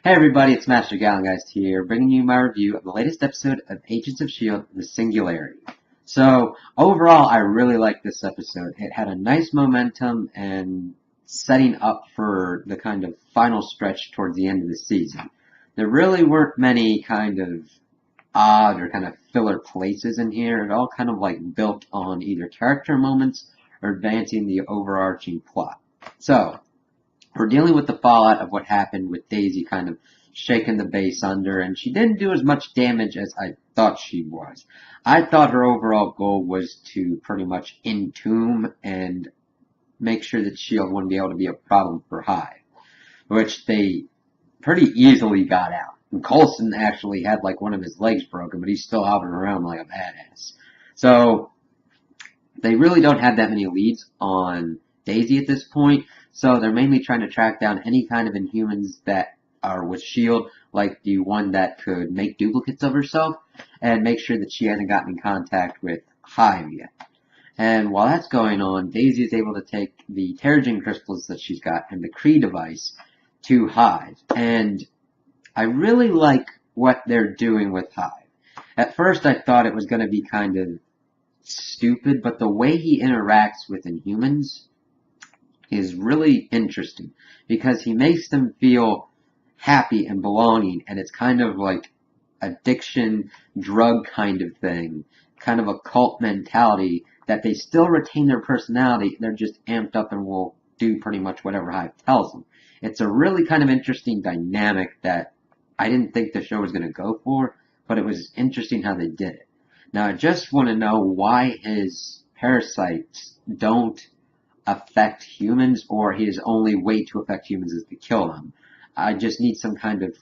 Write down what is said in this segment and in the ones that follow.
Hey everybody, it's Master Gallengeist here, bringing you my review of the latest episode of Agents of S.H.I.E.L.D. The Singularity. So, overall, I really liked this episode. It had a nice momentum and setting up for the kind of final stretch towards the end of the season. There really weren't many kind of odd or kind of filler places in here. It all kind of like built on either character moments or advancing the overarching plot. So, we're dealing with the fallout of what happened with Daisy kind of shaking the base under, and she didn't do as much damage as I thought she was. I thought her overall goal was to pretty much entomb and make sure that S.H.I.E.L.D. wouldn't be able to be a problem for Hive, which they pretty easily got out. And Coulson actually had like one of his legs broken, but he's still hopping around like a badass. So they really don't have that many leads on Daisy at this point, so they're mainly trying to track down any kind of Inhumans that are with S.H.I.E.L.D., like the one that could make duplicates of herself, and make sure that she hasn't gotten in contact with Hive yet. And while that's going on, Daisy is able to take the Terrigen crystals that she's got and the Kree device to Hive. And I really like what they're doing with Hive. At first I thought it was going to be kind of stupid, but the way he interacts with Inhumans is really interesting because he makes them feel happy and belonging, and it's kind of like addiction, drug kind of thing, kind of a cult mentality that they still retain their personality, they're just amped up and will do pretty much whatever Hive tells them. It's a really kind of interesting dynamic that I didn't think the show was going to go for, but it was interesting how they did it. Now, I just want to know why his parasites don't affect humans, or his only way to affect humans is to kill them. I just need some kind of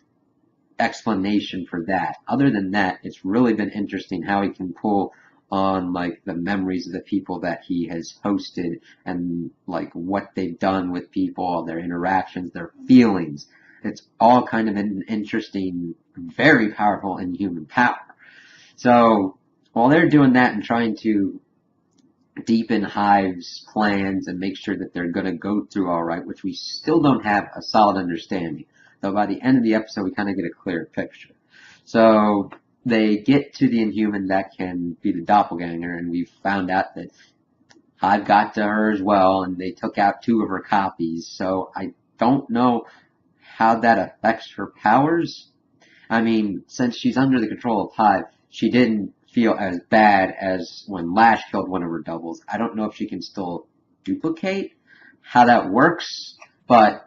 explanation for that. Other than that, it's really been interesting how he can pull on like the memories of the people that he has hosted and like what they've done with people, their interactions, their feelings. It's all kind of an interesting, very powerful inhuman power. So while they're doing that and trying to deepen Hive's plans and make sure that they're going to go through all right, which we still don't have a solid understanding. Though by the end of the episode, we kind of get a clear picture. So they get to the Inhuman that can be the doppelganger, and we found out that Hive got to her as well, and they took out 2 of her copies. So I don't know how that affects her powers. I mean, since she's under the control of Hive, she didn't feel as bad as when Lash killed one of her doubles. I don't know if she can still duplicate, how that works, but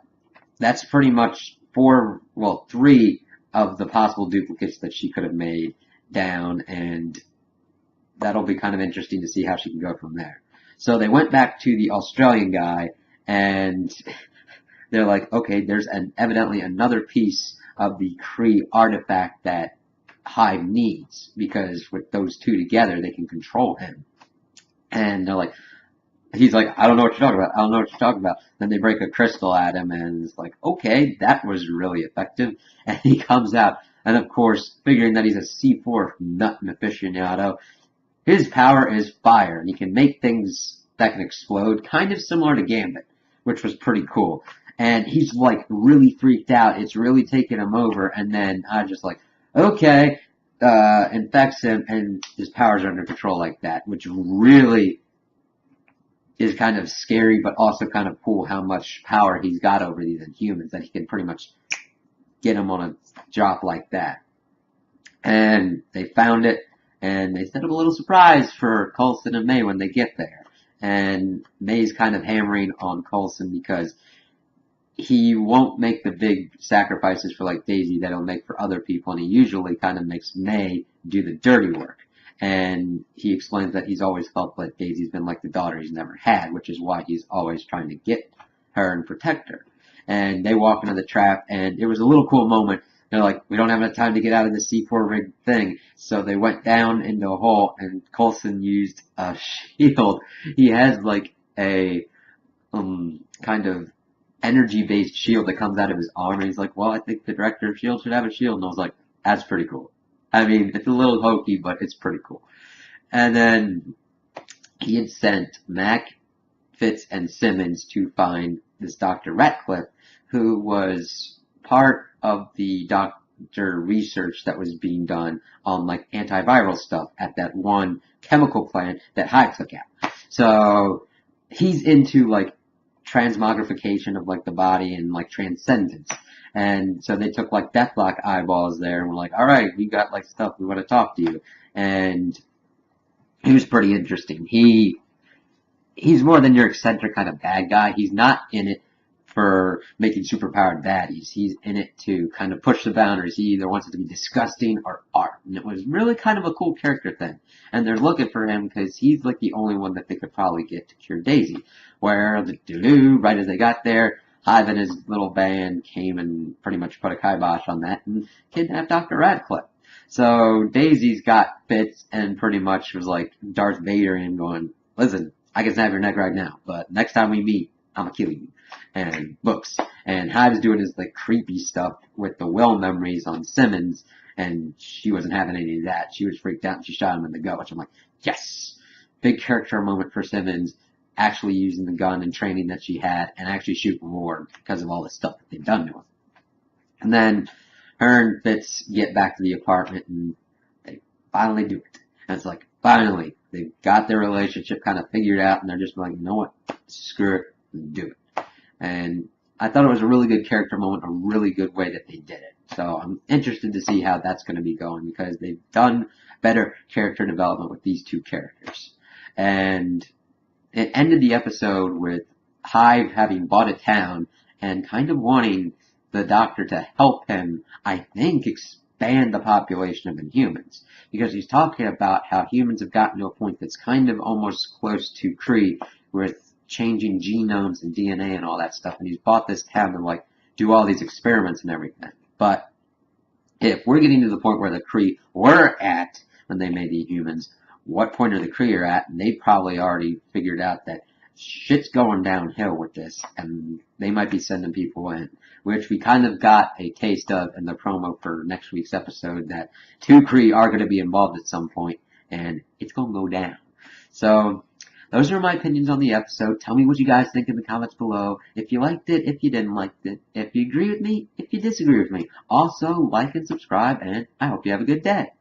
that's pretty much 3 of the possible duplicates that she could have made down, and that'll be kind of interesting to see how she can go from there. So they went back to the Australian guy, and they're like, okay, there's evidently another piece of the Kree artifact that Hive needs, because with those 2 together, they can control him. And they're like, he's like, I don't know what you're talking about. I don't know what you're talking about. Then they break a crystal at him, and it's like, okay, that was really effective. And he comes out, and of course, figuring that he's a C4 nut aficionado, his power is fire, and he can make things that can explode, kind of similar to Gambit, which was pretty cool. And he's like really freaked out. It's really taken him over, and then I just like, okay, infects him, and his powers are under control like that, which really is kind of scary, but also kind of cool how much power he's got over these Inhumans, that he can pretty much get them on a drop like that. And they found it, and they set up a little surprise for Coulson and May when they get there. And May's kind of hammering on Coulson because he won't make the big sacrifices for like Daisy that he'll make for other people, and he usually kind of makes May do the dirty work. And he explains that he's always felt that Daisy's been like the daughter he's never had, which is why he's always trying to get her and protect her. And they walk into the trap, and it was a little cool moment. They're like, we don't have enough time to get out of the C4 rig thing. So they went down into a hole, and Coulson used a shield. He has like a kind of energy-based shield that comes out of his arm, and he's like, well, I think the director of S.H.I.E.L.D. should have a shield. And I was like, that's pretty cool. I mean, it's a little hokey, but it's pretty cool. And then he had sent Mac, Fitz, and Simmons to find this Dr. Ratcliffe, who was part of the doctor research that was being done on like antiviral stuff at that one chemical plant that Hive took out. So he's into like transmogrification of like the body and like transcendence. And so they took like Deathlock eyeballs there and were like, all right, we got like stuff, we want to talk to you. And he was pretty interesting. He's more than your eccentric kind of bad guy. He's not in it for making superpowered baddies. He's in it to kind of push the boundaries. He either wants it to be disgusting or art. And it was really kind of a cool character thing. And they're looking for him because he's like the only one that they could probably get to cure Daisy. Where right as they got there, Hive and his little band came and pretty much put a kibosh on that and kidnapped Dr. Radcliffe. So Daisy's got bits and pretty much was like Darth Vader and going, listen, I can snap your neck right now, but next time we meet, I'm gonna kill you. And books. And Hive's doing his like creepy stuff with the will memories on Simmons, and she wasn't having any of that. She was freaked out and she shot him in the gut, which I'm like, yes! Big character moment for Simmons, actually using the gun and training that she had, and actually shooting Ward because of all the stuff that they've done to him. And then her and Fitz get back to the apartment and they finally do it. And it's like, finally, they've got their relationship kind of figured out and they're just like, you know what, screw it, and do it. And I thought it was a really good character moment, a really good way that they did it. So I'm interested to see how that's going to be going because they've done better character development with these two characters. And it ended the episode with Hive having bought a town and kind of wanting the Doctor to help him, I think, expand the population of Inhumans. Because he's talking about how humans have gotten to a point that's kind of almost close to Kree with changing genomes and DNA and all that stuff. And he's bought this town to like do all these experiments and everything. But if we're getting to the point where the Kree were at when they made the Humans, what point are the Kree are at? And they probably already figured out that shit's going downhill with this, and they might be sending people in, which we kind of got a taste of in the promo for next week's episode, that two Kree are going to be involved at some point, and it's going to go down. So those are my opinions on the episode. Tell me what you guys think in the comments below. If you liked it, if you didn't like it, if you agree with me, if you disagree with me. Also, like and subscribe, and I hope you have a good day.